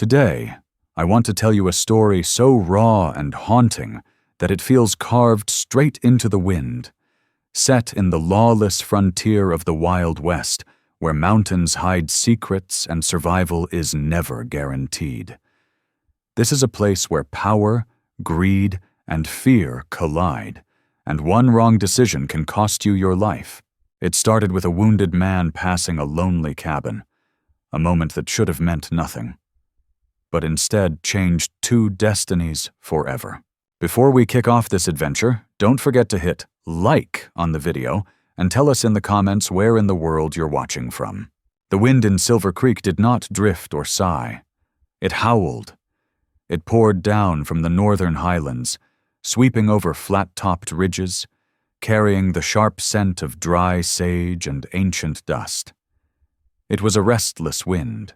Today, I want to tell you a story so raw and haunting that it feels carved straight into the wind, set in the lawless frontier of the Wild West, where mountains hide secrets and survival is never guaranteed. This is a place where power, greed, and fear collide, and one wrong decision can cost you your life. It started with a wounded man passing a lonely cabin, a moment that should have meant nothing, but instead changed two destinies forever. Before we kick off this adventure, don't forget to hit like on the video and tell us in the comments where in the world you're watching from. The wind in Silver Creek did not drift or sigh. It howled. It poured down from the northern highlands, sweeping over flat-topped ridges, carrying the sharp scent of dry sage and ancient dust. It was a restless wind,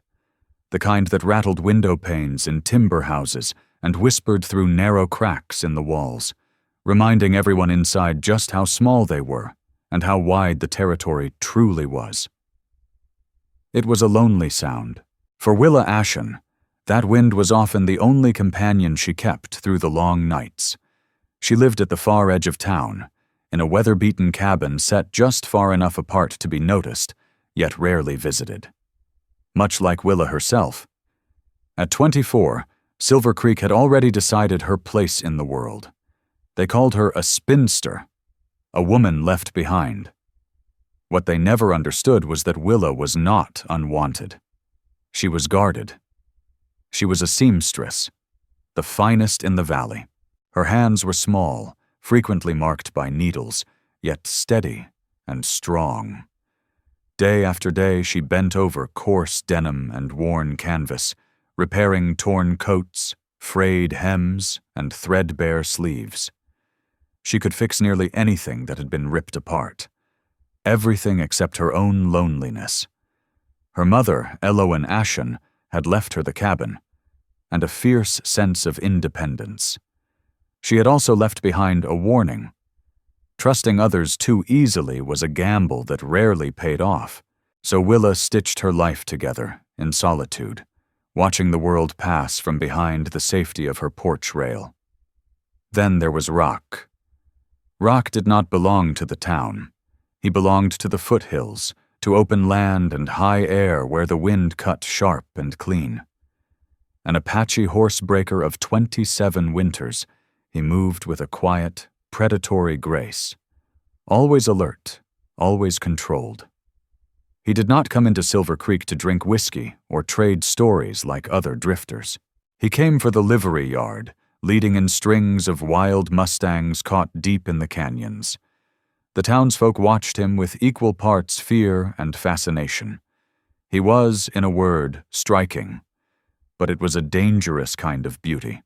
the kind that rattled window panes in timber houses and whispered through narrow cracks in the walls, reminding everyone inside just how small they were and how wide the territory truly was. It was a lonely sound. For Willa Ashen, that wind was often the only companion she kept through the long nights. She lived at the far edge of town, in a weather-beaten cabin set just far enough apart to be noticed, yet rarely visited. Much like Willa herself, at 24, Silver Creek had already decided her place in the world. They called her a spinster, a woman left behind. What they never understood was that Willa was not unwanted. She was guarded. She was a seamstress, the finest in the valley. Her hands were small, frequently marked by needles, yet steady and strong. Day after day she bent over coarse denim and worn canvas, repairing torn coats, frayed hems, and threadbare sleeves. She could fix nearly anything that had been ripped apart. Everything except her own loneliness. Her mother, Willa Ashen, had left her the cabin, and a fierce sense of independence. She had also left behind a warning. Trusting others too easily was a gamble that rarely paid off, so Willa stitched her life together in solitude, watching the world pass from behind the safety of her porch rail. Then there was Rhak. Rhak did not belong to the town. He belonged to the foothills, to open land and high air where the wind cut sharp and clean. An Apache horsebreaker of 27 winters, he moved with a quiet, predatory grace. Always alert, always controlled. He did not come into Silver Creek to drink whiskey or trade stories like other drifters. He came for the livery yard, leading in strings of wild mustangs caught deep in the canyons. The townsfolk watched him with equal parts fear and fascination. He was, in a word, striking, but it was a dangerous kind of beauty,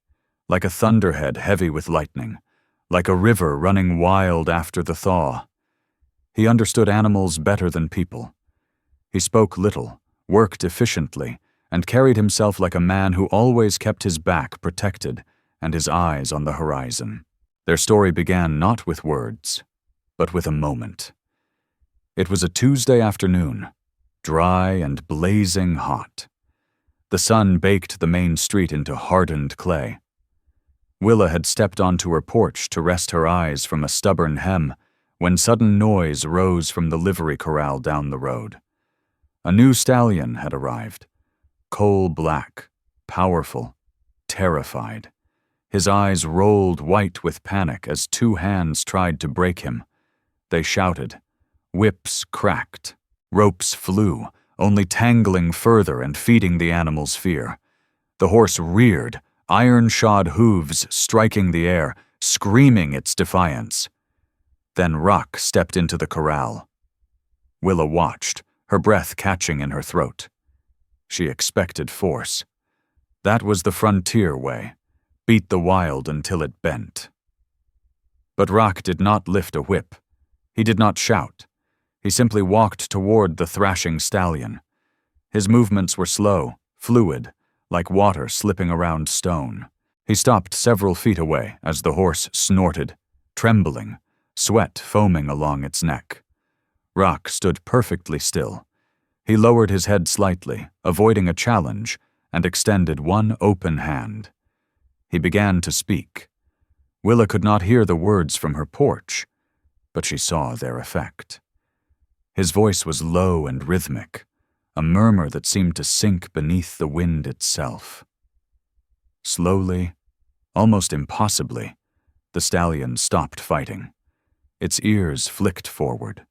like a thunderhead heavy with lightning, like a river running wild after the thaw. He understood animals better than people. He spoke little, worked efficiently, and carried himself like a man who always kept his back protected and his eyes on the horizon. Their story began not with words, but with a moment. It was a Tuesday afternoon, dry and blazing hot. The sun baked the main street into hardened clay. Willa had stepped onto her porch to rest her eyes from a stubborn hem when sudden noise rose from the livery corral down the road. A new stallion had arrived, coal-black, powerful, terrified. His eyes rolled white with panic as two hands tried to break him. They shouted. Whips cracked. Ropes flew, only tangling further and feeding the animal's fear. The horse reared, iron-shod hooves striking the air, screaming its defiance. Then Rhak stepped into the corral. Willa watched, her breath catching in her throat. She expected force. That was the frontier way. Beat the wild until it bent. But Rhak did not lift a whip. He did not shout. He simply walked toward the thrashing stallion. His movements were slow, fluid, like water slipping around stone. He stopped several feet away as the horse snorted, trembling, sweat foaming along its neck. Rhak stood perfectly still. He lowered his head slightly, avoiding a challenge, and extended one open hand. He began to speak. Willa could not hear the words from her porch, but she saw their effect. His voice was low and rhythmic, a murmur that seemed to sink beneath the wind itself. Slowly, almost impossibly, the stallion stopped fighting. Its ears flicked forward.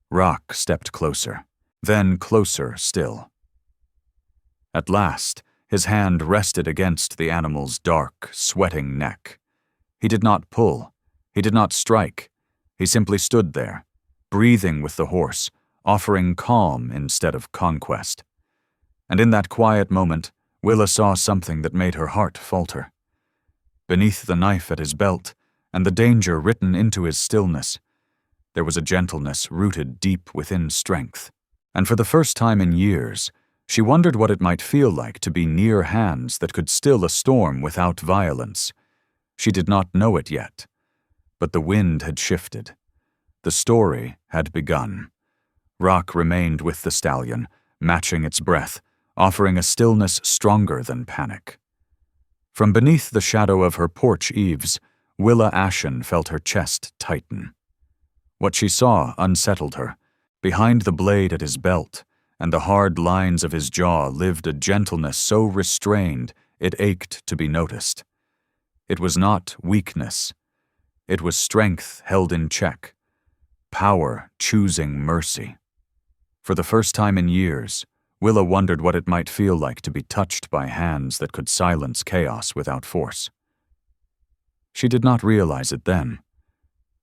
Rhak stepped closer, then closer still. At last, his hand rested against the animal's dark, sweating neck. He did not pull. He did not strike. He simply stood there, breathing with the horse, offering calm instead of conquest. And in that quiet moment, Willa saw something that made her heart falter. Beneath the knife at his belt, and the danger written into his stillness, there was a gentleness rooted deep within strength. And for the first time in years, she wondered what it might feel like to be near hands that could still a storm without violence. She did not know it yet, but the wind had shifted. The story had begun. Rhak remained with the stallion, matching its breath, offering a stillness stronger than panic. From beneath the shadow of her porch eaves, Willa Ashen felt her chest tighten. What she saw unsettled her. Behind the blade at his belt and the hard lines of his jaw lived a gentleness so restrained it ached to be noticed. It was not weakness. It was strength held in check, power choosing mercy. For the first time in years, Willa wondered what it might feel like to be touched by hands that could silence chaos without force. She did not realize it then,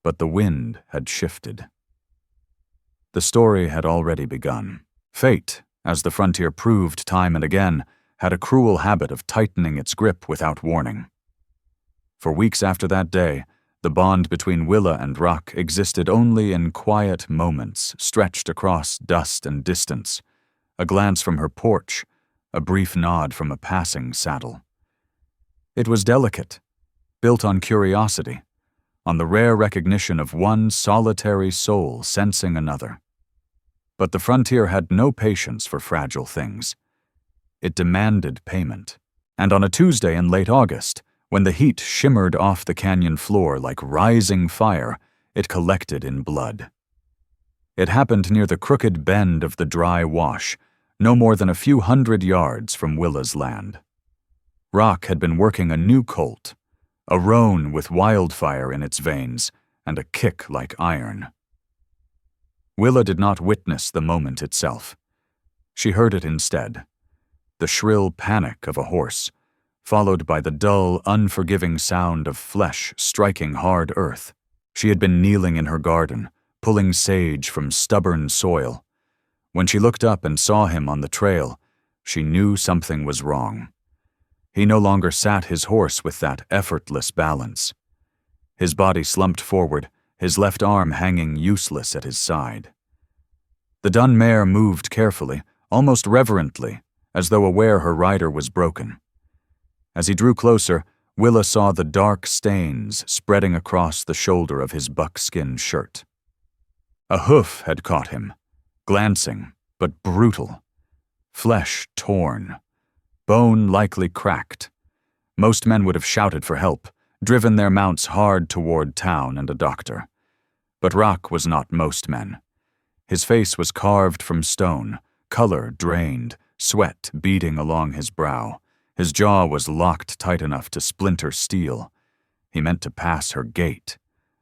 but the wind had shifted. The story had already begun. Fate, as the frontier proved time and again, had a cruel habit of tightening its grip without warning. For weeks after that day, the bond between Willa and Rhak existed only in quiet moments stretched across dust and distance, a glance from her porch, a brief nod from a passing saddle. It was delicate, built on curiosity, on the rare recognition of one solitary soul sensing another. But the frontier had no patience for fragile things. It demanded payment. And on a Tuesday in late August, when the heat shimmered off the canyon floor like rising fire, it collected in blood. It happened near the crooked bend of the dry wash, no more than a few hundred yards from Willa's land. Rhak had been working a new colt, a roan with wildfire in its veins and a kick like iron. Willa did not witness the moment itself. She heard it instead, the shrill panic of a horse, followed by the dull, unforgiving sound of flesh striking hard earth. She had been kneeling in her garden, pulling sage from stubborn soil. When she looked up and saw him on the trail, she knew something was wrong. He no longer sat his horse with that effortless balance. His body slumped forward, his left arm hanging useless at his side. The dun mare moved carefully, almost reverently, as though aware her rider was broken. As he drew closer, Willa saw the dark stains spreading across the shoulder of his buckskin shirt. A hoof had caught him, glancing but brutal, flesh torn, bone likely cracked. Most men would have shouted for help, driven their mounts hard toward town and a doctor. But Rhak was not most men. His face was carved from stone, color drained, sweat beading along his brow. His jaw was locked tight enough to splinter steel. He meant to pass her gate,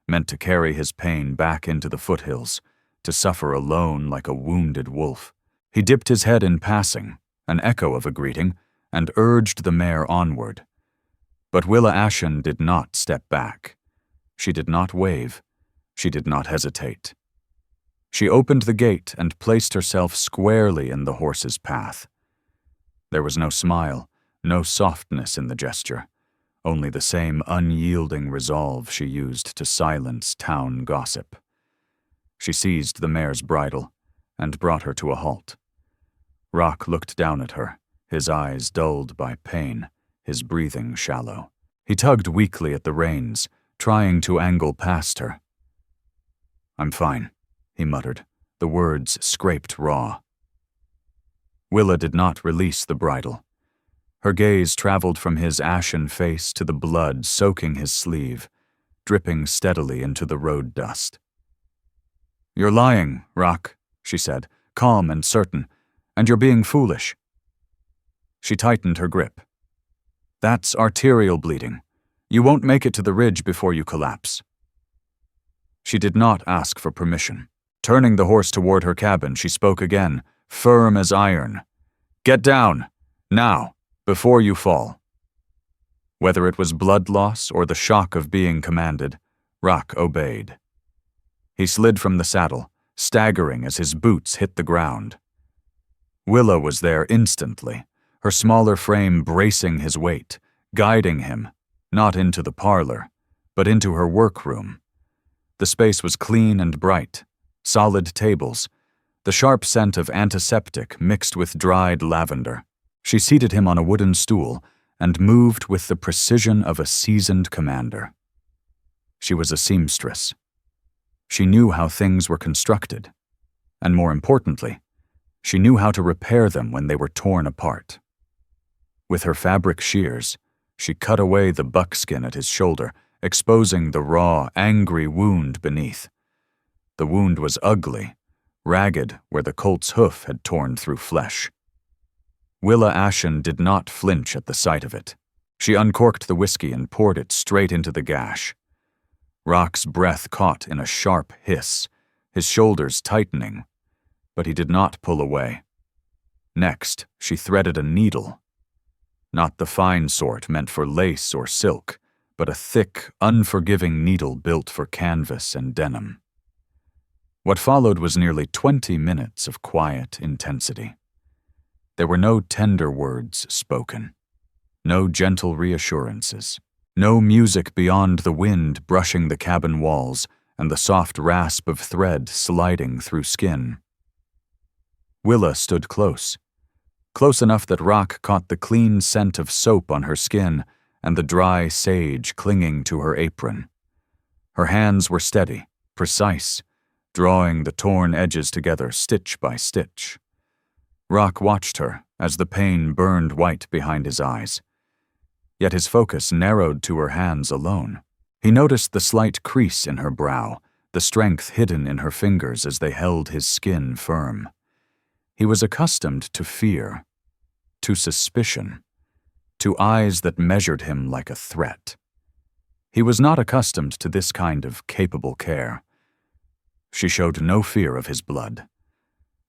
meant to carry his pain back into the foothills, to suffer alone like a wounded wolf. He dipped his head in passing, an echo of a greeting, and urged the mare onward. But Willa Ashen did not step back. She did not wave. She did not hesitate. She opened the gate and placed herself squarely in the horse's path. There was no smile, no softness in the gesture, only the same unyielding resolve she used to silence town gossip. She seized the mare's bridle and brought her to a halt. Rhak looked down at her, his eyes dulled by pain, his breathing shallow. He tugged weakly at the reins, trying to angle past her. "I'm fine," he muttered, the words scraped raw. Willa did not release the bridle. Her gaze traveled from his ashen face to the blood soaking his sleeve, dripping steadily into the road dust. "You're lying, Rhak," she said, calm and certain, "and you're being foolish." She tightened her grip. "That's arterial bleeding. You won't make it to the ridge before you collapse." She did not ask for permission. Turning the horse toward her cabin, she spoke again, firm as iron. "Get down, now, before you fall." Whether it was blood loss or the shock of being commanded, Rhak obeyed. He slid from the saddle, staggering as his boots hit the ground. Willa was there instantly, her smaller frame bracing his weight, guiding him, not into the parlor, but into her workroom. The space was clean and bright, solid tables, the sharp scent of antiseptic mixed with dried lavender. She seated him on a wooden stool and moved with the precision of a seasoned commander. She was a seamstress. She knew how things were constructed, and more importantly, she knew how to repair them when they were torn apart. With her fabric shears, she cut away the buckskin at his shoulder, exposing the raw, angry wound beneath. The wound was ugly, ragged where the colt's hoof had torn through flesh. Willa Ashen did not flinch at the sight of it. She uncorked the whiskey and poured it straight into the gash. Rhak's breath caught in a sharp hiss, his shoulders tightening, but he did not pull away. Next, she threaded a needle. Not the fine sort meant for lace or silk, but a thick, unforgiving needle built for canvas and denim. What followed was nearly 20 minutes of quiet intensity. There were no tender words spoken, no gentle reassurances, no music beyond the wind brushing the cabin walls and the soft rasp of thread sliding through skin. Willa stood close enough that Rhak caught the clean scent of soap on her skin and the dry sage clinging to her apron. Her hands were steady, precise, drawing the torn edges together stitch by stitch. Rhak watched her as the pain burned white behind his eyes. Yet his focus narrowed to her hands alone. He noticed the slight crease in her brow, the strength hidden in her fingers as they held his skin firm. He was accustomed to fear, to suspicion, to eyes that measured him like a threat. He was not accustomed to this kind of capable care. She showed no fear of his blood,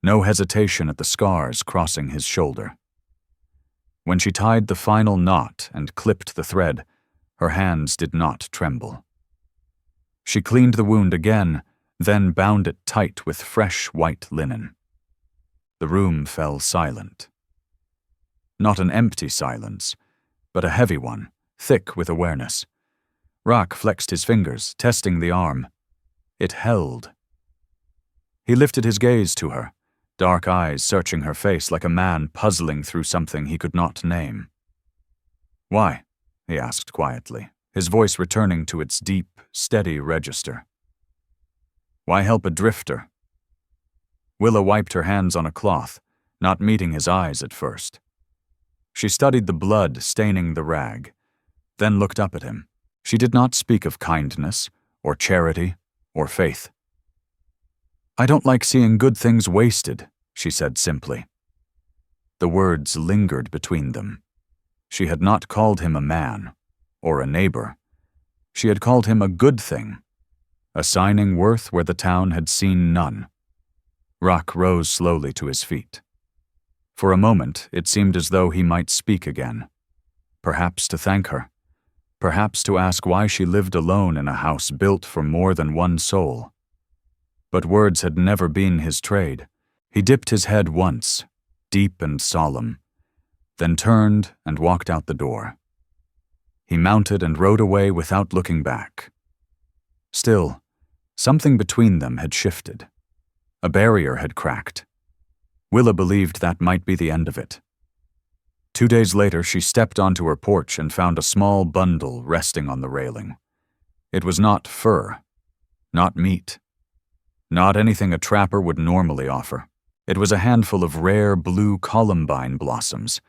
no hesitation at the scars crossing his shoulder. When she tied the final knot and clipped the thread, her hands did not tremble. She cleaned the wound again, then bound it tight with fresh white linen. The room fell silent. Not an empty silence, but a heavy one, thick with awareness. Rhak flexed his fingers, testing the arm. It held. He lifted his gaze to her, dark eyes searching her face like a man puzzling through something he could not name. "Why?" he asked quietly, his voice returning to its deep, steady register. "Why help a drifter?" Willa wiped her hands on a cloth, not meeting his eyes at first. She studied the blood staining the rag, then looked up at him. She did not speak of kindness, or charity, or faith. "I don't like seeing good things wasted," she said simply. The words lingered between them. She had not called him a man, or a neighbor. She had called him a good thing, assigning worth where the town had seen none. Rhak rose slowly to his feet. For a moment, it seemed as though he might speak again, perhaps to thank her, perhaps to ask why she lived alone in a house built for more than one soul. But words had never been his trade. He dipped his head once, deep and solemn, then turned and walked out the door. He mounted and rode away without looking back. Still, something between them had shifted. A barrier had cracked. Willa believed that might be the end of it. 2 days later, she stepped onto her porch and found a small bundle resting on the railing. It was not fur, not meat, not anything a trapper would normally offer. It was a handful of rare blue columbine blossoms,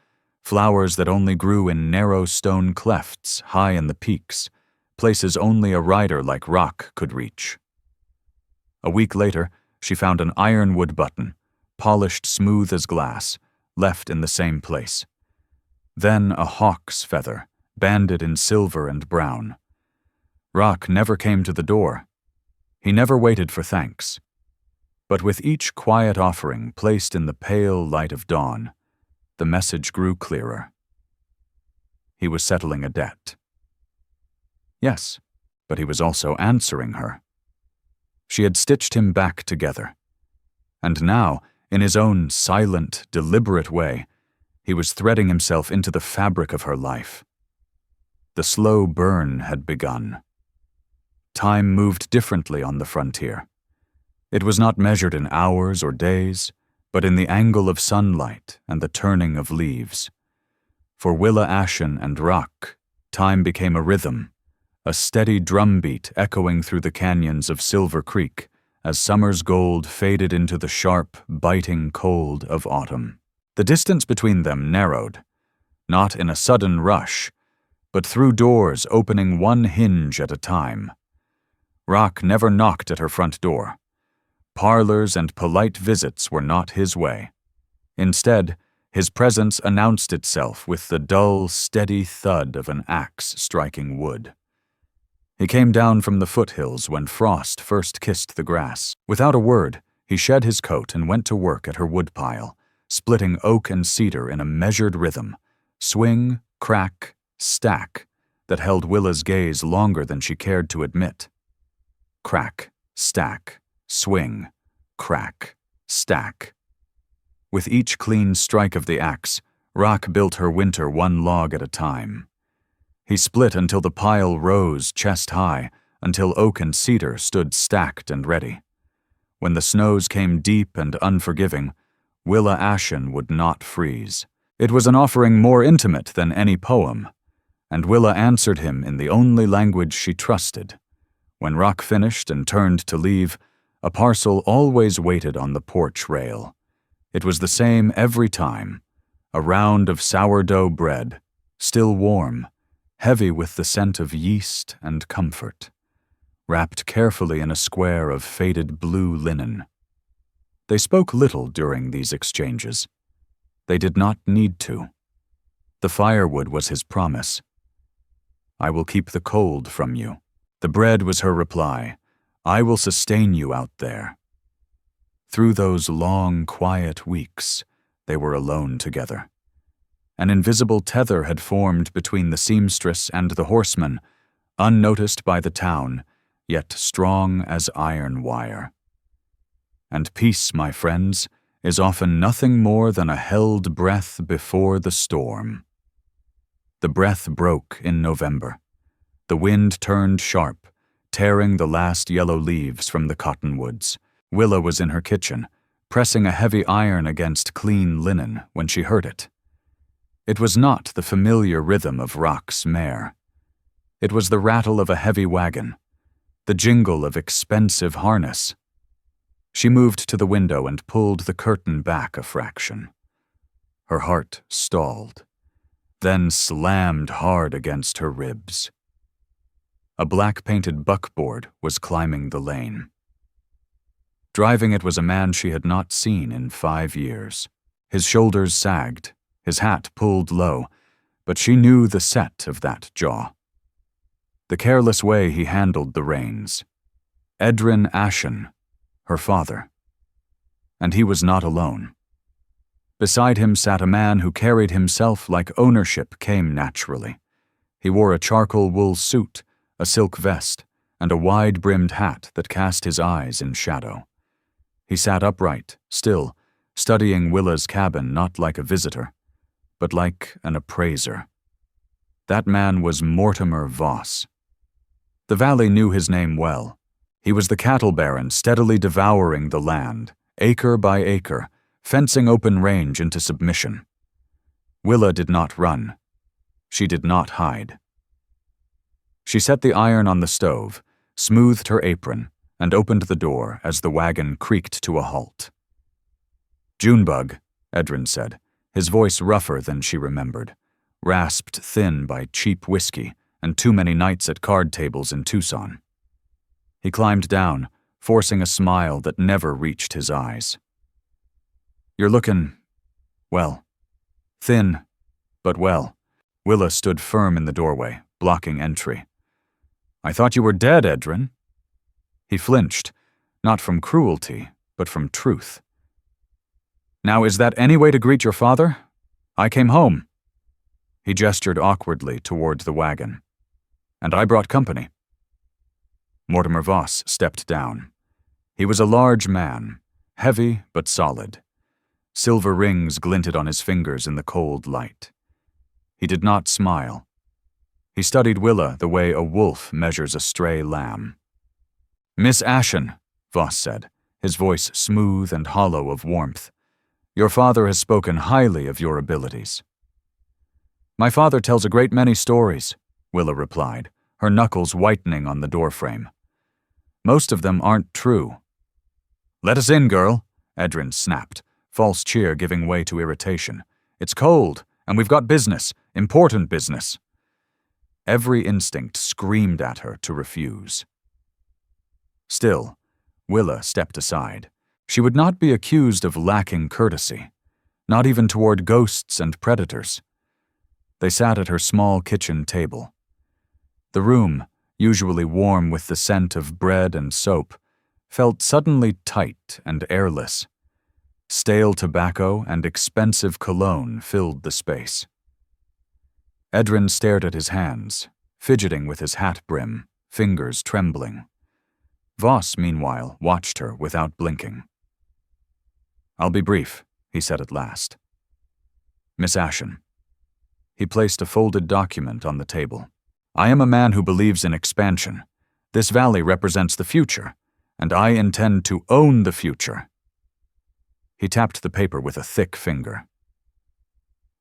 flowers that only grew in narrow stone clefts high in the peaks, places only a rider like Rhak could reach. A week later, she found an ironwood button, polished smooth as glass, left in the same place. Then a hawk's feather, banded in silver and brown. Rhak never came to the door. He never waited for thanks. But with each quiet offering placed in the pale light of dawn, the message grew clearer. He was settling a debt. Yes, but he was also answering her. She had stitched him back together. And now, in his own silent, deliberate way, he was threading himself into the fabric of her life. The slow burn had begun. Time moved differently on the frontier. It was not measured in hours or days, but in the angle of sunlight and the turning of leaves. For Willa Ashen and Rhak, time became a rhythm, a steady drumbeat echoing through the canyons of Silver Creek as summer's gold faded into the sharp, biting cold of autumn. The distance between them narrowed, not in a sudden rush, but through doors opening one hinge at a time. Rhak never knocked at her front door. Parlors and polite visits were not his way. Instead, his presence announced itself with the dull, steady thud of an axe striking wood. He came down from the foothills when frost first kissed the grass. Without a word, he shed his coat and went to work at her woodpile, splitting oak and cedar in a measured rhythm, swing, crack, stack, that held Willa's gaze longer than she cared to admit. Crack, stack, swing, crack, stack. With each clean strike of the axe, Rhak built her winter one log at a time. He split until the pile rose chest high, until oak and cedar stood stacked and ready. When the snows came deep and unforgiving, Willa Ashen would not freeze. It was an offering more intimate than any poem, and Willa answered him in the only language she trusted. When Rhak finished and turned to leave, a parcel always waited on the porch rail. It was the same every time, a round of sourdough bread, still warm, heavy with the scent of yeast and comfort, wrapped carefully in a square of faded blue linen. They spoke little during these exchanges. They did not need to. The firewood was his promise. I will keep the cold from you. The bread was her reply. I will sustain you out there. Through those long, quiet weeks, they were alone together. An invisible tether had formed between the seamstress and the horseman, unnoticed by the town, yet strong as iron wire. And peace, my friends, is often nothing more than a held breath before the storm. The breath broke in November. The wind turned sharp, tearing the last yellow leaves from the cottonwoods. Willa was in her kitchen, pressing a heavy iron against clean linen when she heard it. It was not the familiar rhythm of Rhak's mare. It was the rattle of a heavy wagon, the jingle of expensive harness. She moved to the window and pulled the curtain back a fraction. Her heart stalled, then slammed hard against her ribs. A black-painted buckboard was climbing the lane. Driving it was a man she had not seen in 5 years. His shoulders sagged, his hat pulled low, but she knew the set of that jaw. The careless way he handled the reins. Edrin Ashen, her father. And he was not alone. Beside him sat a man who carried himself like ownership came naturally. He wore a charcoal wool suit, a silk vest, and a wide-brimmed hat that cast his eyes in shadow. He sat upright, still, studying Willa's cabin not like a visitor, but like an appraiser. That man was Mortimer Voss. The valley knew his name well. He was the cattle baron steadily devouring the land, acre by acre, fencing open range into submission. Willa did not run. She did not hide. She set the iron on the stove, smoothed her apron, and opened the door as the wagon creaked to a halt. "Junebug," Edrin said, his voice rougher than she remembered, rasped thin by cheap whiskey and too many nights at card tables in Tucson. He climbed down, forcing a smile that never reached his eyes. "You're looking, well, thin, but well." Willa stood firm in the doorway, blocking entry. "I thought you were dead, Edrin." He flinched, not from cruelty, but from truth. "Now is that any way to greet your father? I came home." He gestured awkwardly toward the wagon. "And I brought company." Mortimer Voss stepped down. He was a large man, heavy but solid. Silver rings glinted on his fingers in the cold light. He did not smile. He studied Willa the way a wolf measures a stray lamb. "Miss Ashen," Voss said, his voice smooth and hollow of warmth, "your father has spoken highly of your abilities." "My father tells a great many stories," Willa replied, her knuckles whitening on the doorframe. "Most of them aren't true." "Let us in, girl," Edrin snapped, false cheer giving way to irritation. "It's cold, and we've got business, important business." Every instinct screamed at her to refuse. Still, Willa stepped aside. She would not be accused of lacking courtesy, not even toward ghosts and predators. They sat at her small kitchen table. The room, usually warm with the scent of bread and soap, felt suddenly tight and airless. Stale tobacco and expensive cologne filled the space. Edrin stared at his hands, fidgeting with his hat brim, fingers trembling. Voss, meanwhile, watched her without blinking. "I'll be brief," he said at last. "Miss Ashen." He placed a folded document on the table. "I am a man who believes in expansion. This valley represents the future, and I intend to own the future." He tapped the paper with a thick finger.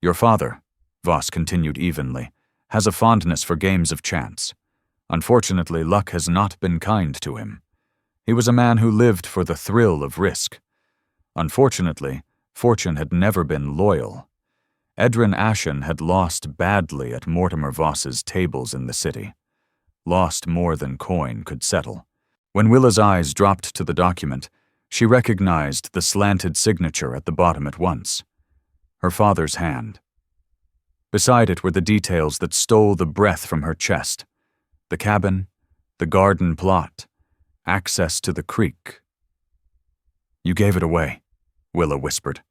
"Your father," Voss continued evenly, "has a fondness for games of chance. Unfortunately, luck has not been kind to him. He was a man who lived for the thrill of risk. Unfortunately, fortune had never been loyal. Edrin Ashen had lost badly at Mortimer Voss's tables in the city. Lost more than coin could settle. When Willa's eyes dropped to the document, she recognized the slanted signature at the bottom at once. Her father's hand. Beside it were the details that stole the breath from her chest. The cabin, the garden plot, access to the creek. "You gave it away," Willa whispered.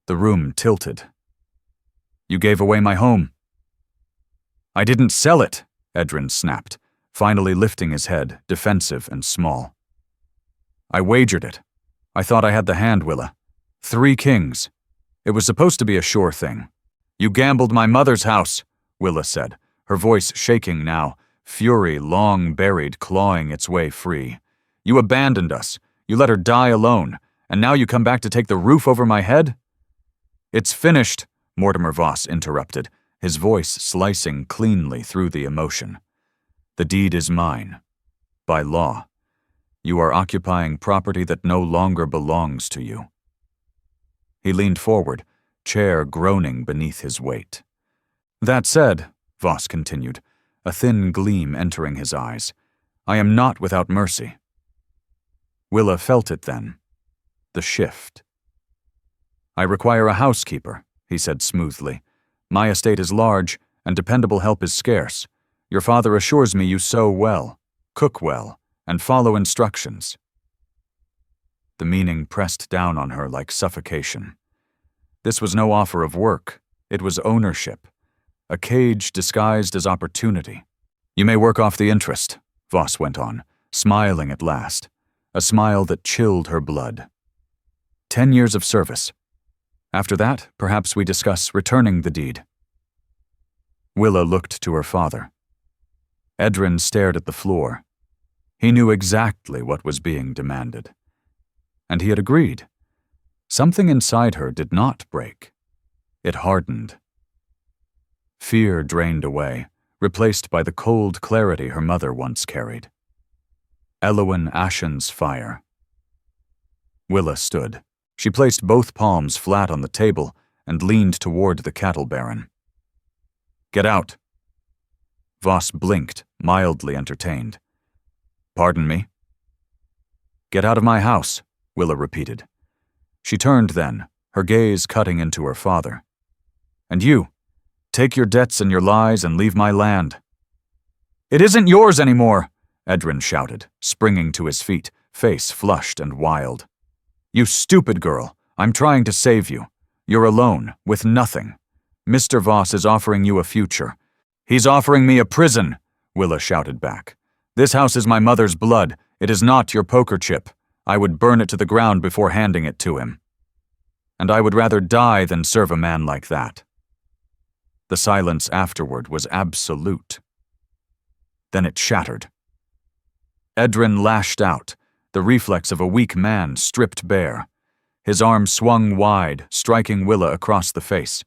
The room tilted. "You gave away my home." "I didn't sell it," Edrin snapped, finally lifting his head, defensive and small. "I wagered it. I thought I had the hand, Willa. 3 kings. It was supposed to be a sure thing." "You gambled my mother's house," Willa said, her voice shaking now, fury long buried clawing its way free. "You abandoned us. You let her die alone, and now you come back to take the roof over my head?" "It's finished," Mortimer Voss interrupted, his voice slicing cleanly through the emotion. "The deed is mine. By law. You are occupying property that no longer belongs to you." He leaned forward, chair groaning beneath his weight. "That said," Voss continued, a thin gleam entering his eyes, "I am not without mercy." Willa felt it then. The shift. "I require a housekeeper," he said smoothly. "My estate is large, and dependable help is scarce. Your father assures me you sew well, cook well, and follow instructions." The meaning pressed down on her like suffocation. This was no offer of work. It was ownership. A cage disguised as opportunity. "You may work off the interest," Voss went on, smiling at last, a smile that chilled her blood. 10 years of service. After that, perhaps we discuss returning the deed." Willa looked to her father. Edrin stared at the floor. He knew exactly what was being demanded. And he had agreed. Something inside her did not break. It hardened. Fear drained away, replaced by the cold clarity her mother once carried. Willa Ashen's fire. Willa stood. She placed both palms flat on the table and leaned toward the cattle baron. "Get out." Voss blinked, mildly entertained. "Pardon me?" "Get out of my house," Willa repeated. She turned then, her gaze cutting into her father. "And you, take your debts and your lies and leave my land." "It isn't yours anymore," Edrin shouted, springing to his feet, face flushed and wild. "You stupid girl, I'm trying to save you. You're alone, with nothing. Mr. Voss is offering you a future." "He's offering me a prison," Willa shouted back. "This house is my mother's blood. It is not your poker chip. I would burn it to the ground before handing it to him. And I would rather die than serve a man like that." The silence afterward was absolute. Then it shattered. Edrin lashed out, the reflex of a weak man stripped bare. His arm swung wide, striking Willa across the face.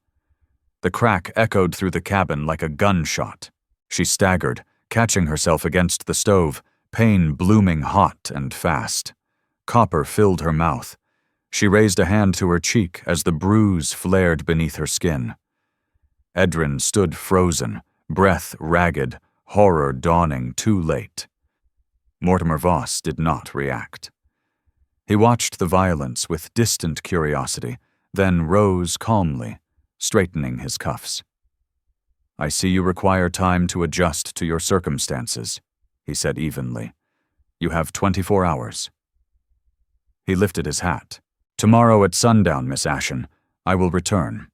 The crack echoed through the cabin like a gunshot. She staggered, catching herself against the stove, pain blooming hot and fast. Copper filled her mouth. She raised a hand to her cheek as the bruise flared beneath her skin. Edrin stood frozen, breath ragged, horror dawning too late. Mortimer Voss did not react. He watched the violence with distant curiosity, then rose calmly, straightening his cuffs. "I see you require time to adjust to your circumstances," he said evenly. "You have 24 hours. He lifted his hat. "Tomorrow at sundown, Miss Ashen, I will return.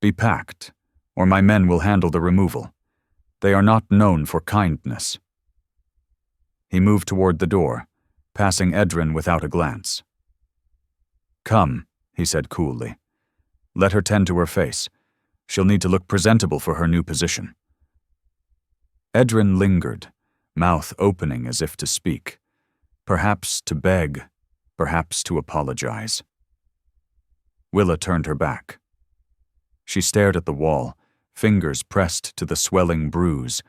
Be packed, or my men will handle the removal. They are not known for kindness." He moved toward the door, passing Edrin without a glance. "Come," he said coolly. "Let her tend to her face. She'll need to look presentable for her new position." Edrin lingered, mouth opening as if to speak, perhaps to beg, perhaps to apologize. Willa turned her back. She stared at the wall, fingers pressed to the swelling bruise,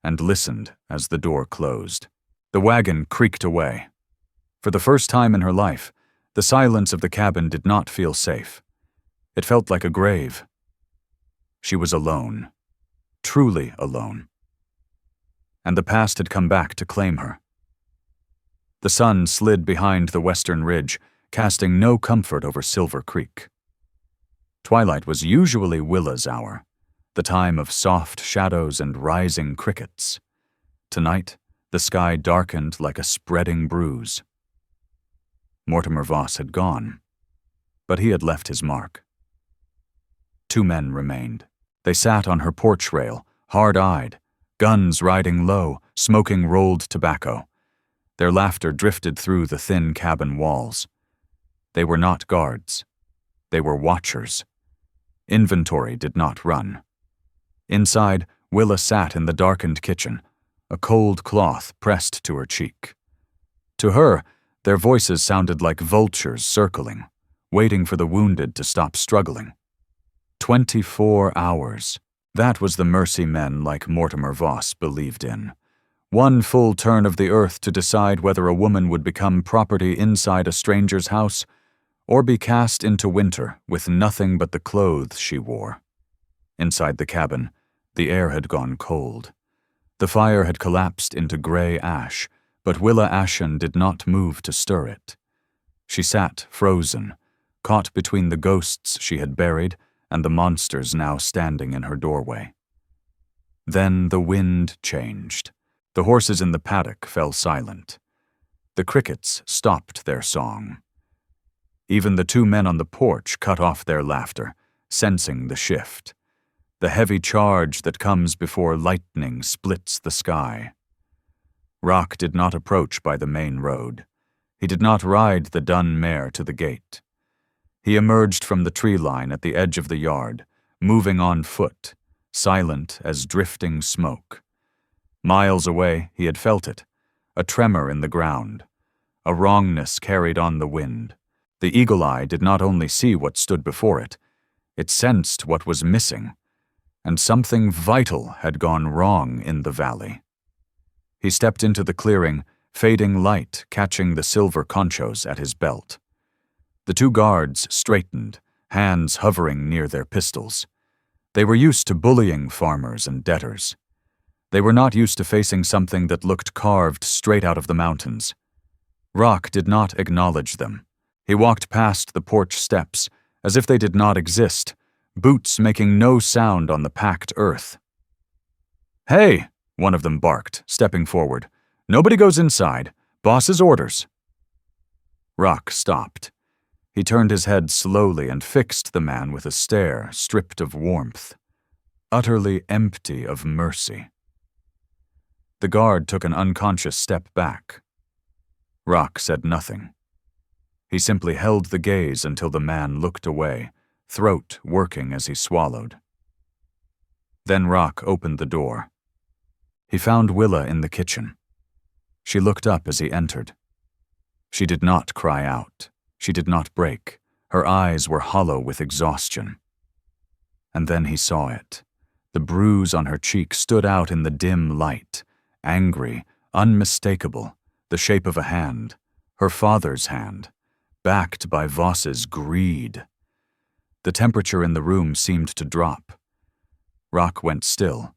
and listened as the door closed. The wagon creaked away. For the first time in her life, the silence of the cabin did not feel safe. It felt like a grave. She was alone, truly alone. And the past had come back to claim her. The sun slid behind the western ridge, casting no comfort over Silver Creek. Twilight was usually Willa's hour, the time of soft shadows and rising crickets. Tonight, the sky darkened like a spreading bruise. Mortimer Voss had gone, but he had left his mark. 2 men remained. They sat on her porch rail, hard-eyed, guns riding low, smoking rolled tobacco. Their laughter drifted through the thin cabin walls. They were not guards. They were watchers. Inventory did not run. Inside, Willa sat in the darkened kitchen, a cold cloth pressed to her cheek. To her, their voices sounded like vultures circling, waiting for the wounded to stop struggling. 24 hours. That was the mercy men like Mortimer Voss believed in. 1 full turn of the earth to decide whether a woman would become property inside a stranger's house or be cast into winter with nothing but the clothes she wore. Inside the cabin, the air had gone cold. The fire had collapsed into gray ash, but Willa Ashen did not move to stir it. She sat frozen, caught between the ghosts she had buried and the monsters now standing in her doorway. Then the wind changed. The horses in the paddock fell silent. The crickets stopped their song. Even the 2 men on the porch cut off their laughter, sensing the shift. The heavy charge that comes before lightning splits the sky. Rhak did not approach by the main road. He did not ride the dun mare to the gate. He emerged from the tree line at the edge of the yard, moving on foot, silent as drifting smoke. Miles away, he had felt it, a tremor in the ground, a wrongness carried on the wind. The eagle eye did not only see what stood before it sensed what was missing, and something vital had gone wrong in the valley. He stepped into the clearing, fading light catching the silver conchos at his belt. The 2 guards straightened, hands hovering near their pistols. They were used to bullying farmers and debtors. They were not used to facing something that looked carved straight out of the mountains. Rhak did not acknowledge them. He walked past the porch steps, as if they did not exist, boots making no sound on the packed earth. "Hey!" one of them barked, stepping forward. "Nobody goes inside. Boss's orders." Rhak stopped. He turned his head slowly and fixed the man with a stare stripped of warmth, utterly empty of mercy. The guard took an unconscious step back. Rhak said nothing. He simply held the gaze until the man looked away, throat working as he swallowed. Then Rhak opened the door. He found Willa in the kitchen. She looked up as he entered. She did not cry out. She did not break. Her eyes were hollow with exhaustion. And then he saw it. The bruise on her cheek stood out in the dim light, angry, unmistakable, the shape of a hand, her father's hand, backed by Voss's greed. The temperature in the room seemed to drop. Rhak went still.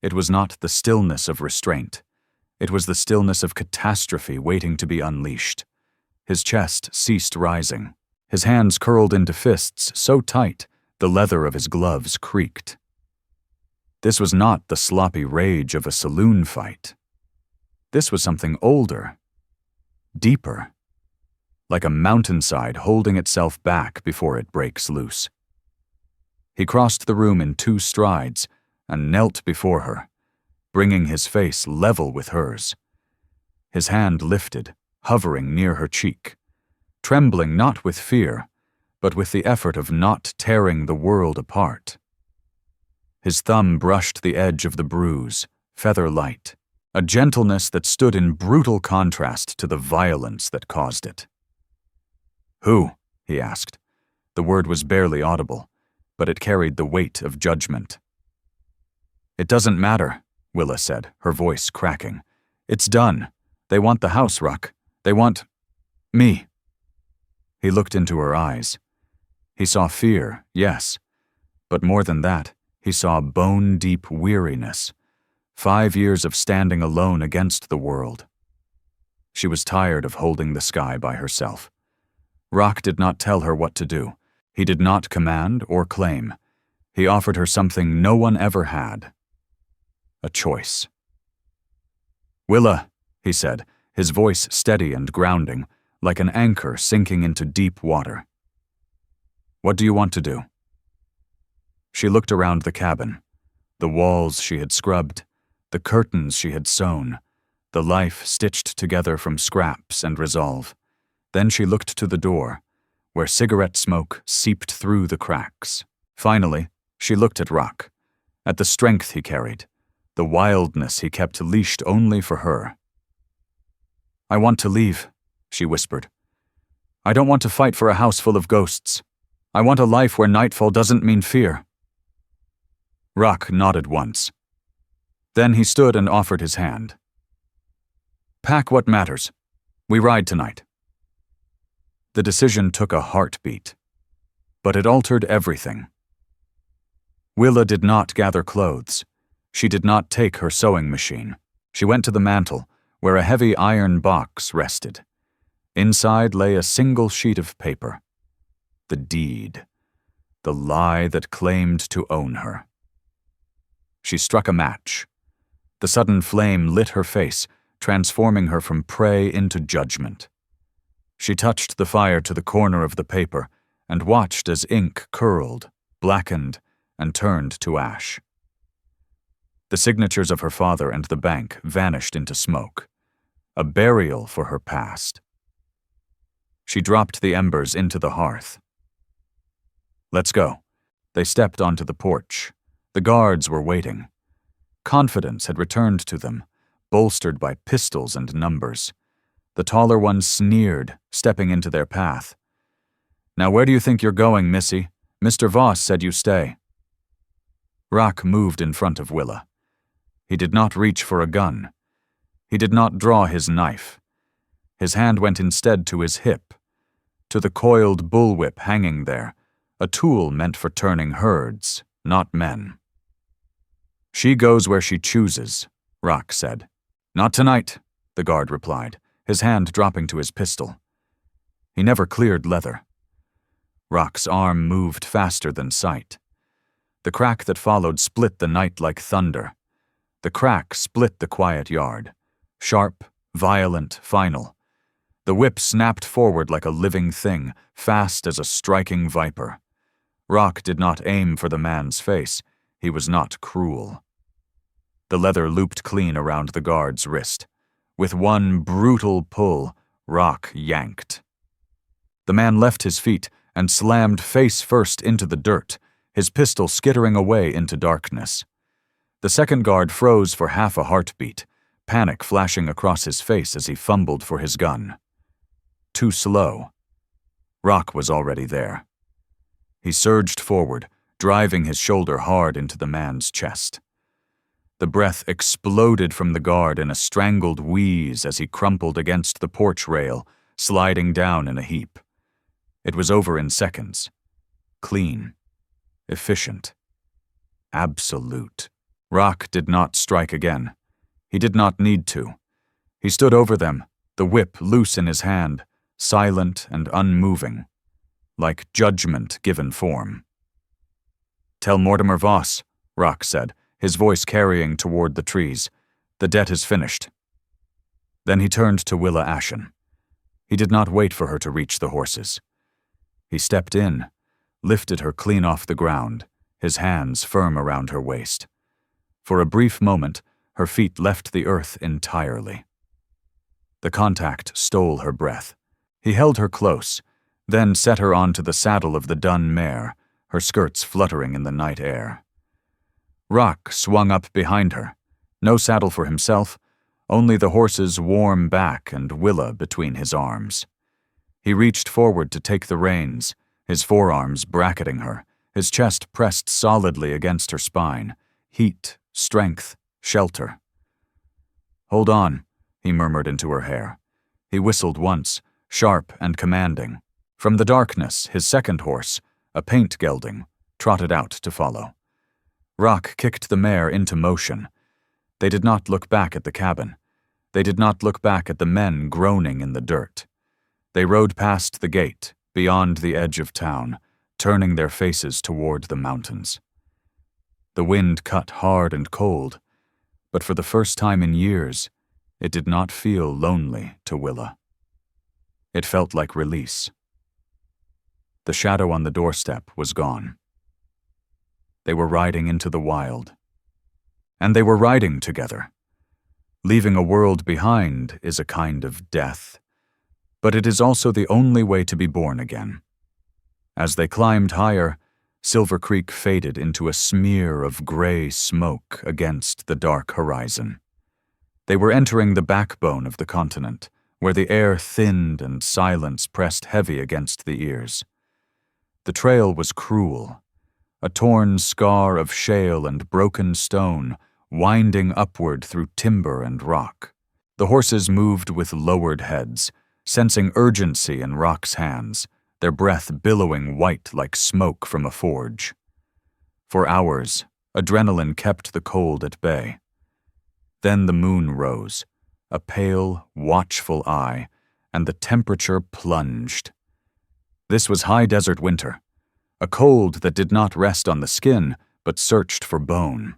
It was not the stillness of restraint. It was the stillness of catastrophe waiting to be unleashed. His chest ceased rising. His hands curled into fists so tight the leather of his gloves creaked. This was not the sloppy rage of a saloon fight. This was something older, deeper, like a mountainside holding itself back before it breaks loose. He crossed the room in 2 strides and knelt before her, bringing his face level with hers. His hand lifted, hovering near her cheek, trembling not with fear, but with the effort of not tearing the world apart. His thumb brushed the edge of the bruise, feather light, a gentleness that stood in brutal contrast to the violence that caused it. "Who?" he asked. The word was barely audible, but it carried the weight of judgment. "It doesn't matter," Willa said, her voice cracking. "It's done. They want the house, Rhak. They want me." He looked into her eyes. He saw fear, yes, but more than that, he saw bone-deep weariness, 5 years of standing alone against the world. She was tired of holding the sky by herself. Rhak did not tell her what to do. He did not command or claim. He offered her something no one ever had: a choice. "Willa," he said, his voice steady and grounding, like an anchor sinking into deep water. "What do you want to do?" She looked around the cabin, the walls she had scrubbed, the curtains she had sewn, the life stitched together from scraps and resolve. Then she looked to the door, where cigarette smoke seeped through the cracks. Finally, she looked at Rhak, at the strength he carried, the wildness he kept leashed only for her. "I want to leave," she whispered. "I don't want to fight for a house full of ghosts. I want a life where nightfall doesn't mean fear." Rhak nodded once. Then he stood and offered his hand. "Pack what matters. We ride tonight." The decision took a heartbeat, but it altered everything. Willa did not gather clothes. She did not take her sewing machine. She went to the mantel, where a heavy iron box rested. Inside lay a single sheet of paper. The deed. The lie that claimed to own her. She struck a match. The sudden flame lit her face, transforming her from prey into judgment. She touched the fire to the corner of the paper and watched as ink curled, blackened, and turned to ash. The signatures of her father and the bank vanished into smoke, a burial for her past. She dropped the embers into the hearth. "Let's go." They stepped onto the porch. The guards were waiting. Confidence had returned to them, bolstered by pistols and numbers. The taller ones sneered, stepping into their path. "Now where do you think you're going, Missy? Mr. Voss said you stay." Rhak moved in front of Willa. He did not reach for a gun. He did not draw his knife. His hand went instead to his hip, to the coiled bullwhip hanging there, a tool meant for turning herds, not men. "She goes where she chooses," Rhak said. "Not tonight," the guard replied, his hand dropping to his pistol. He never cleared leather. Rhak's arm moved faster than sight. The crack that followed split the night like thunder. The crack split the quiet yard. Sharp, violent, final. The whip snapped forward like a living thing, fast as a striking viper. Rhak did not aim for the man's face. He was not cruel. The leather looped clean around the guard's wrist. With one brutal pull, Rhak yanked. The man left his feet and slammed face first into the dirt, his pistol skittering away into darkness. The second guard froze for half a heartbeat, panic flashing across his face as he fumbled for his gun. Too slow. Rhak was already there. He surged forward, driving his shoulder hard into the man's chest. The breath exploded from the guard in a strangled wheeze as he crumpled against the porch rail, sliding down in a heap. It was over in seconds. Clean. Efficient. Absolute. Rhak did not strike again. He did not need to. He stood over them, the whip loose in his hand, silent and unmoving, like judgment given form. "Tell Mortimer Voss," Rhak said, his voice carrying toward the trees. "The debt is finished." Then he turned to Willa Ashen. He did not wait for her to reach the horses. He stepped in, lifted her clean off the ground, his hands firm around her waist. For a brief moment, her feet left the earth entirely. The contact stole her breath. He held her close, then set her onto the saddle of the dun mare, her skirts fluttering in the night air. Rhak swung up behind her, no saddle for himself, only the horse's warm back and Willa between his arms. He reached forward to take the reins, his forearms bracketing her, his chest pressed solidly against her spine. Heat, strength, shelter. "Hold on," he murmured into her hair. He whistled once, sharp and commanding. From the darkness, his second horse, a paint gelding, trotted out to follow. Rhak kicked the mare into motion. They did not look back at the cabin. They did not look back at the men groaning in the dirt. They rode past the gate, beyond the edge of town, turning their faces toward the mountains. The wind cut hard and cold, but for the first time in years, it did not feel lonely to Willa. It felt like release. The shadow on the doorstep was gone. They were riding into the wild. And they were riding together. Leaving a world behind is a kind of death, but it is also the only way to be born again. As they climbed higher, Silver Creek faded into a smear of gray smoke against the dark horizon. They were entering the backbone of the continent, where the air thinned and silence pressed heavy against the ears. The trail was cruel, a torn scar of shale and broken stone, winding upward through timber and rock. The horses moved with lowered heads, sensing urgency in Rhak's hands, their breath billowing white like smoke from a forge. For hours, adrenaline kept the cold at bay. Then the moon rose, a pale, watchful eye, and the temperature plunged. This was high desert winter, a cold that did not rest on the skin, but searched for bone.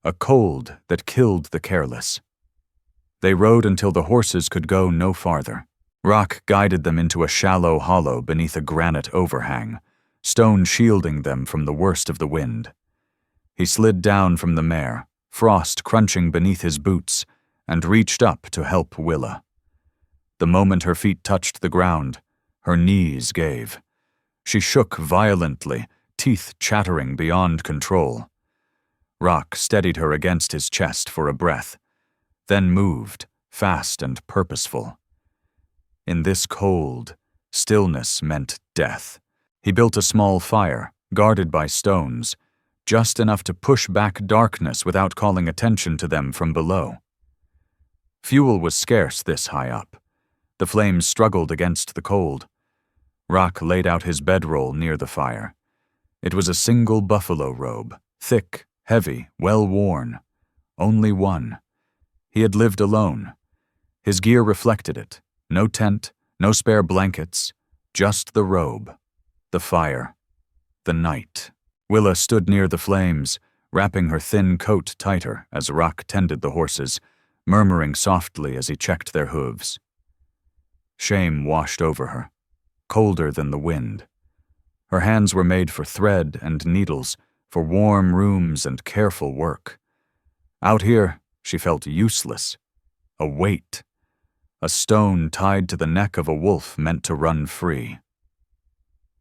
A cold that killed the careless. They rode until the horses could go no farther. Rhak guided them into a shallow hollow beneath a granite overhang, stone shielding them from the worst of the wind. He slid down from the mare, frost crunching beneath his boots, and reached up to help Willa. The moment her feet touched the ground, her knees gave. She shook violently, teeth chattering beyond control. Rhak steadied her against his chest for a breath, then moved, fast and purposeful. In this cold, stillness meant death. He built a small fire, guarded by stones, just enough to push back darkness without calling attention to them from below. Fuel was scarce this high up. The flames struggled against the cold. Rhak laid out his bedroll near the fire. It was a single buffalo robe, thick, heavy, well-worn. Only one. He had lived alone. His gear reflected it. No tent, no spare blankets, just the robe, the fire, the night. Willa stood near the flames, wrapping her thin coat tighter as Rhak tended the horses, murmuring softly as he checked their hooves. Shame washed over her, colder than the wind. Her hands were made for thread and needles, for warm rooms and careful work. Out here, she felt useless, a weight, a stone tied to the neck of a wolf meant to run free.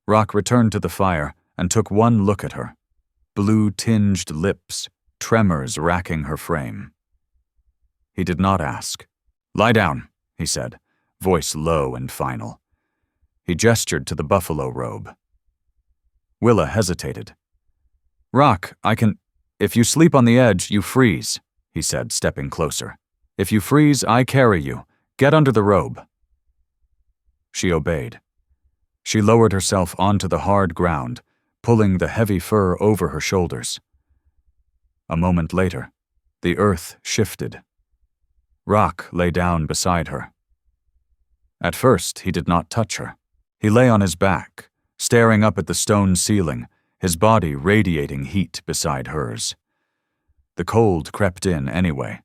Rhak returned to the fire and took one look at her. Blue-tinged lips, tremors racking her frame. He did not ask. "Lie down," he said, voice low and final. He gestured to the buffalo robe. Willa hesitated. "Rhak, if you sleep on the edge, you freeze," he said, stepping closer. "If you freeze, I carry you. Get under the robe." She obeyed. She lowered herself onto the hard ground, pulling the heavy fur over her shoulders. A moment later, the earth shifted. Rhak lay down beside her. At first, he did not touch her. He lay on his back, staring up at the stone ceiling, his body radiating heat beside hers. The cold crept in anyway,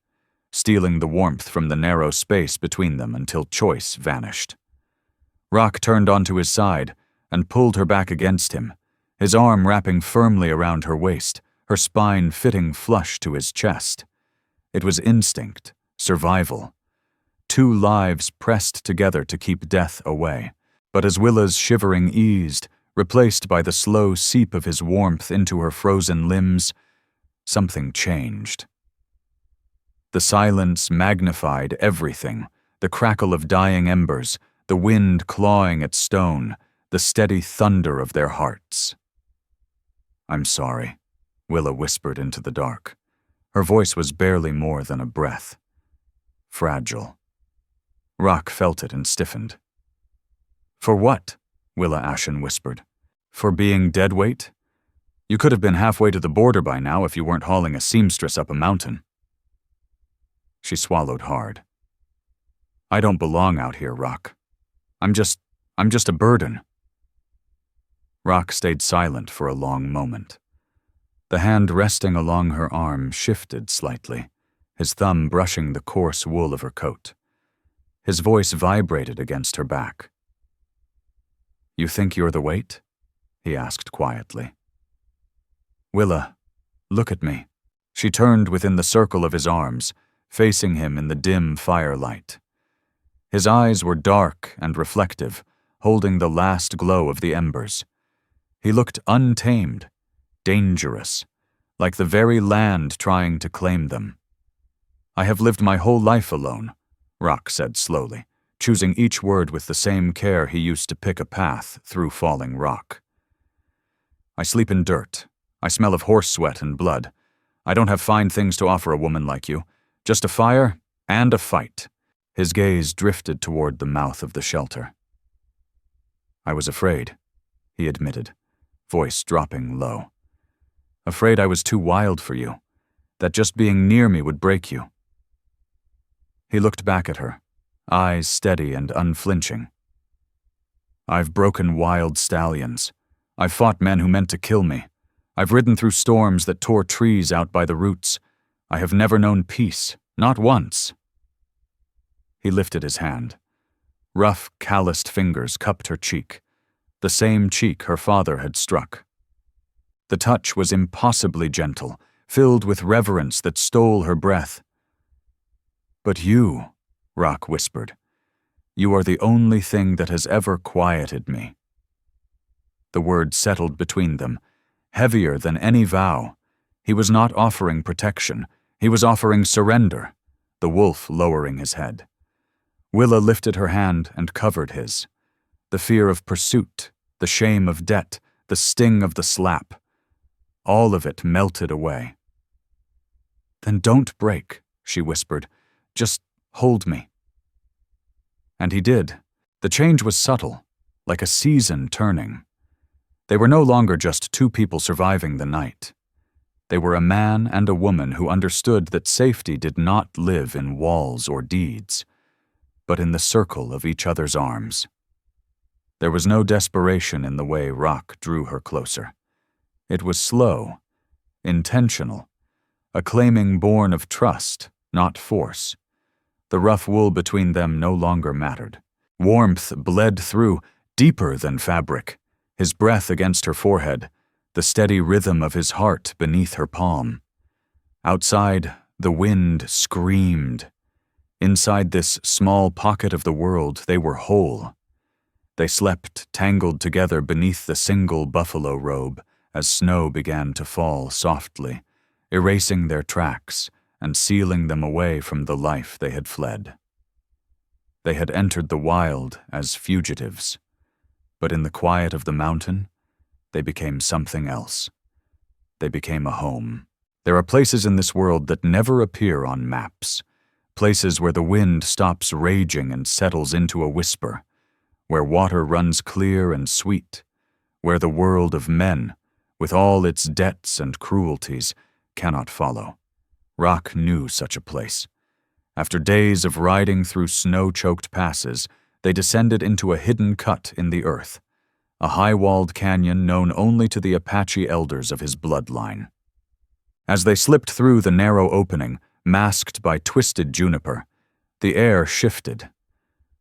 stealing the warmth from the narrow space between them until choice vanished. Rhak turned onto his side and pulled her back against him, his arm wrapping firmly around her waist, her spine fitting flush to his chest. It was instinct, survival. Two lives pressed together to keep death away, but as Willa's shivering eased, replaced by the slow seep of his warmth into her frozen limbs, something changed. The silence magnified everything, the crackle of dying embers, the wind clawing at stone, the steady thunder of their hearts. "I'm sorry," Willa whispered into the dark. Her voice was barely more than a breath. Fragile. Rhak felt it and stiffened. "For what?" Willa Ashen whispered. "For being deadweight? You could have been halfway to the border by now if you weren't hauling a seamstress up a mountain." She swallowed hard. "I don't belong out here, Rhak. I'm just a burden." Rhak stayed silent for a long moment. The hand resting along her arm shifted slightly, his thumb brushing the coarse wool of her coat. His voice vibrated against her back. "You think you're the weight?" he asked quietly. "Willa, look at me." She turned within the circle of his arms, facing him in the dim firelight. His eyes were dark and reflective, holding the last glow of the embers. He looked untamed, dangerous, like the very land trying to claim them. "I have lived my whole life alone," Rhak said slowly, choosing each word with the same care he used to pick a path through falling rock. "I sleep in dirt. I smell of horse sweat and blood. I don't have fine things to offer a woman like you. Just a fire and a fight." His gaze drifted toward the mouth of the shelter. "I was afraid," he admitted, voice dropping low. "Afraid I was too wild for you, that just being near me would break you." He looked back at her, eyes steady and unflinching. "I've broken wild stallions. I've fought men who meant to kill me. I've ridden through storms that tore trees out by the roots. I have never known peace, not once." He lifted his hand. Rough, calloused fingers cupped her cheek, the same cheek her father had struck. The touch was impossibly gentle, filled with reverence that stole her breath. "But you," Rhak whispered, "you are the only thing that has ever quieted me." The word settled between them, heavier than any vow. He was not offering protection. He was offering surrender, the wolf lowering his head. Willa lifted her hand and covered his. The fear of pursuit, the shame of debt, the sting of the slap. All of it melted away. "Then don't break," she whispered. "Just hold me." And he did. The change was subtle, like a season turning. They were no longer just two people surviving the night. They were a man and a woman who understood that safety did not live in walls or deeds, but in the circle of each other's arms. There was no desperation in the way Rhak drew her closer. It was slow, intentional, a claiming born of trust, not force. The rough wool between them no longer mattered. Warmth bled through, deeper than fabric, his breath against her forehead, the steady rhythm of his heart beneath her palm. Outside, the wind screamed. Inside this small pocket of the world, they were whole. They slept tangled together beneath the single buffalo robe as snow began to fall softly, erasing their tracks and sealing them away from the life they had fled. They had entered the wild as fugitives, but in the quiet of the mountain, they became something else. They became a home. There are places in this world that never appear on maps, places where the wind stops raging and settles into a whisper, where water runs clear and sweet, where the world of men, with all its debts and cruelties, cannot follow. Rhak knew such a place. After days of riding through snow-choked passes, they descended into a hidden cut in the earth, a high-walled canyon known only to the Apache elders of his bloodline. As they slipped through the narrow opening, masked by twisted juniper, the air shifted.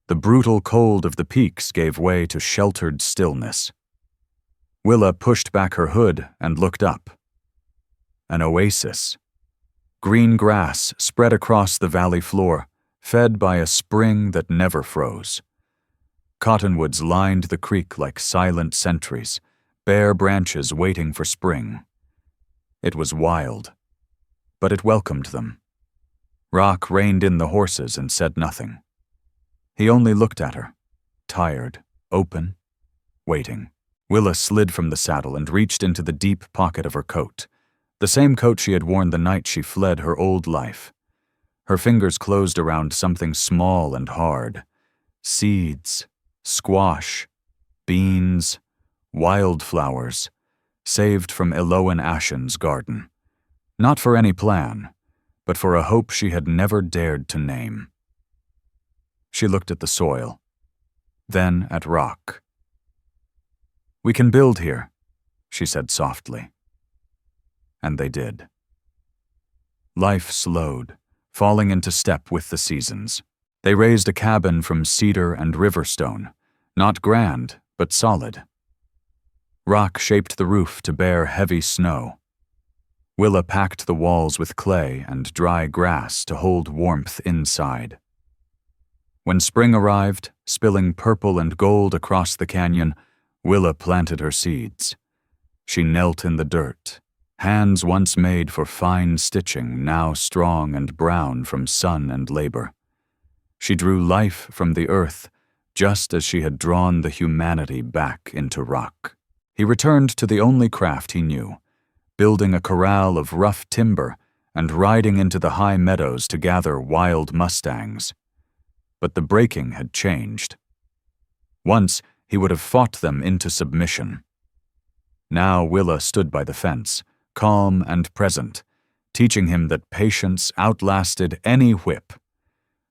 The brutal cold of the peaks gave way to sheltered stillness. Willa pushed back her hood and looked up. An oasis. Green grass spread across the valley floor, fed by a spring that never froze. Cottonwoods lined the creek like silent sentries, bare branches waiting for spring. It was wild, but it welcomed them. Rhak reined in the horses and said nothing. He only looked at her, tired, open, waiting. Willa slid from the saddle and reached into the deep pocket of her coat, the same coat she had worn the night she fled her old life. Her fingers closed around something small and hard. Seeds, squash, beans, wildflowers, saved from Willa Ashen's garden. Not for any plan, but for a hope she had never dared to name. She looked at the soil, then at Rhak. "We can build here," she said softly. And they did. Life slowed, falling into step with the seasons. They raised a cabin from cedar and river stone, not grand, but solid. Rhak shaped the roof to bear heavy snow. Willa packed the walls with clay and dry grass to hold warmth inside. When spring arrived, spilling purple and gold across the canyon, Willa planted her seeds. She knelt in the dirt, hands once made for fine stitching, now strong and brown from sun and labor. She drew life from the earth, just as she had drawn the humanity back into Rhak. He returned to the only craft he knew, building a corral of rough timber and riding into the high meadows to gather wild mustangs. But the breaking had changed. Once, he would have fought them into submission. Now Willa stood by the fence, calm and present, teaching him that patience outlasted any whip.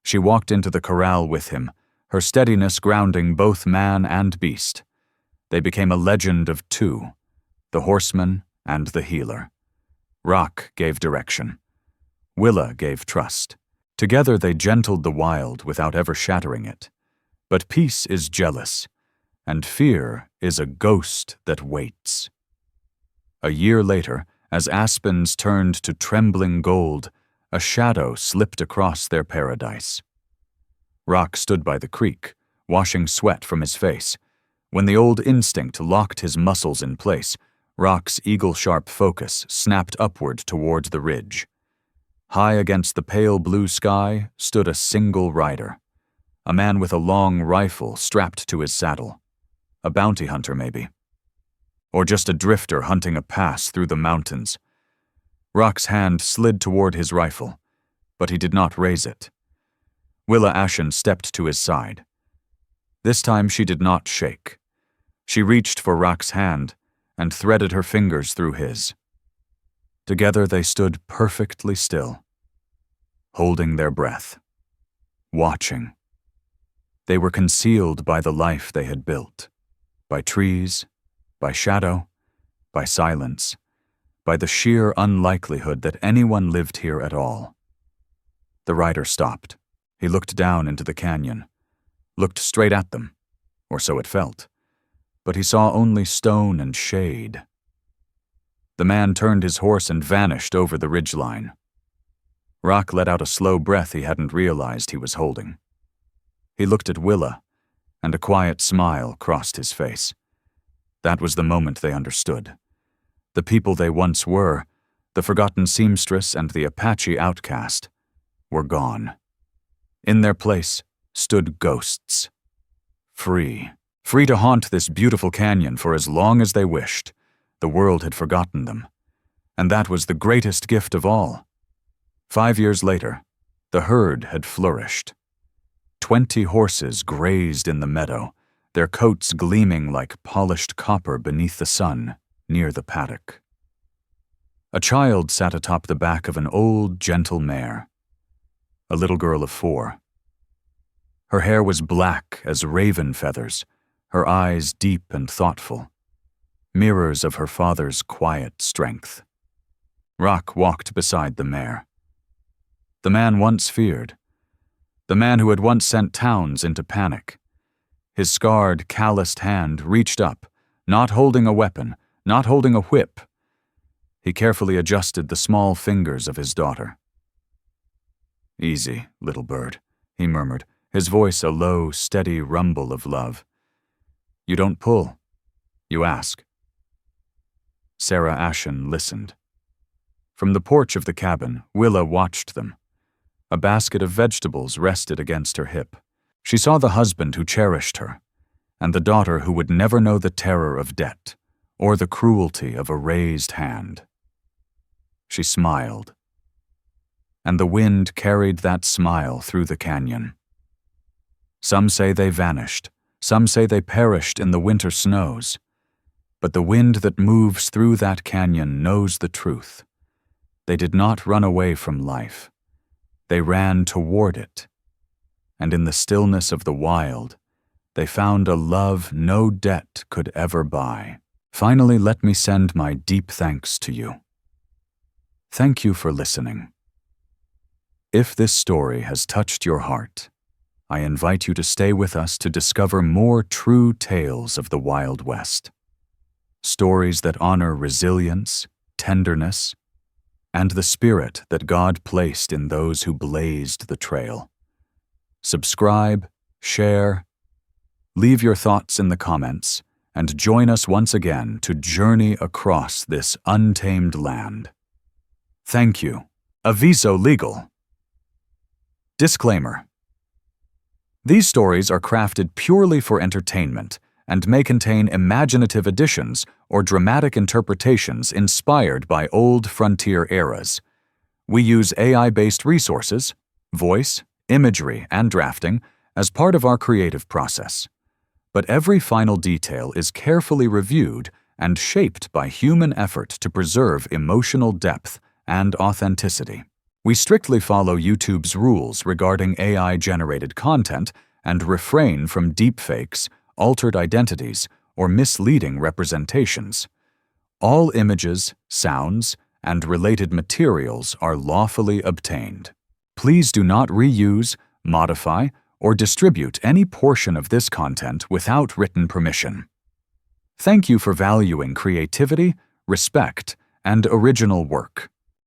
She walked into the corral with him, her steadiness grounding both man and beast. They became a legend of two, the horseman and the healer. Rhak gave direction. Willa gave trust. Together they gentled the wild without ever shattering it. But peace is jealous, and fear is a ghost that waits. A year later, as aspens turned to trembling gold, a shadow slipped across their paradise. Rhak stood by the creek, washing sweat from his face. When the old instinct locked his muscles in place, Rhak's eagle-sharp focus snapped upward toward the ridge. High against the pale blue sky stood a single rider, a man with a long rifle strapped to his saddle. A bounty hunter, maybe. Or just a drifter hunting a pass through the mountains. Rhak's hand slid toward his rifle, but he did not raise it. Willa Ashen stepped to his side. This time she did not shake. She reached for Rhak's hand and threaded her fingers through his. Together they stood perfectly still, holding their breath, watching. They were concealed by the life they had built, by trees, by shadow, by silence, by the sheer unlikelihood that anyone lived here at all. The rider stopped. He looked down into the canyon, looked straight at them, or so it felt, but he saw only stone and shade. The man turned his horse and vanished over the ridgeline. Rhak let out a slow breath he hadn't realized he was holding. He looked at Willa, and a quiet smile crossed his face. That was the moment they understood. The people they once were, the forgotten seamstress and the Apache outcast, were gone. In their place stood ghosts. Free to haunt this beautiful canyon for as long as they wished. The world had forgotten them. And that was the greatest gift of all. 5 years later, the herd had flourished. 20 horses grazed in the meadow, their coats gleaming like polished copper beneath the sun near the paddock. A child sat atop the back of an old, gentle mare, a little girl of 4. Her hair was black as raven feathers, her eyes deep and thoughtful, mirrors of her father's quiet strength. Rhak walked beside the mare. The man once feared, the man who had once sent towns into panic. His scarred, calloused hand reached up, not holding a weapon, not holding a whip. He carefully adjusted the small fingers of his daughter. "Easy, little bird," he murmured, his voice a low, steady rumble of love. "You don't pull, you ask." Sarah Ashen listened. From the porch of the cabin, Willa watched them. A basket of vegetables rested against her hip. She saw the husband who cherished her, and the daughter who would never know the terror of debt or the cruelty of a raised hand. She smiled, and the wind carried that smile through the canyon. Some say they vanished, some say they perished in the winter snows, but the wind that moves through that canyon knows the truth. They did not run away from life. They ran toward it, and in the stillness of the wild, they found a love no debt could ever buy. Finally, let me send my deep thanks to you. Thank you for listening. If this story has touched your heart, I invite you to stay with us to discover more true tales of the Wild West. Stories that honor resilience, tenderness, and the spirit that God placed in those who blazed the trail. Subscribe, share, leave your thoughts in the comments, and join us once again to journey across this untamed land. Thank you. Aviso Legal. Disclaimer. These stories are crafted purely for entertainment and may contain imaginative additions or dramatic interpretations inspired by old frontier eras. We use AI-based resources, voice, imagery, and drafting as part of our creative process. But every final detail is carefully reviewed and shaped by human effort to preserve emotional depth and authenticity. We strictly follow YouTube's rules regarding AI-generated content and refrain from deepfakes, altered identities, or misleading representations. All images, sounds, and related materials are lawfully obtained. Please do not reuse, modify, or distribute any portion of this content without written permission. Thank you for valuing creativity, respect, and original work.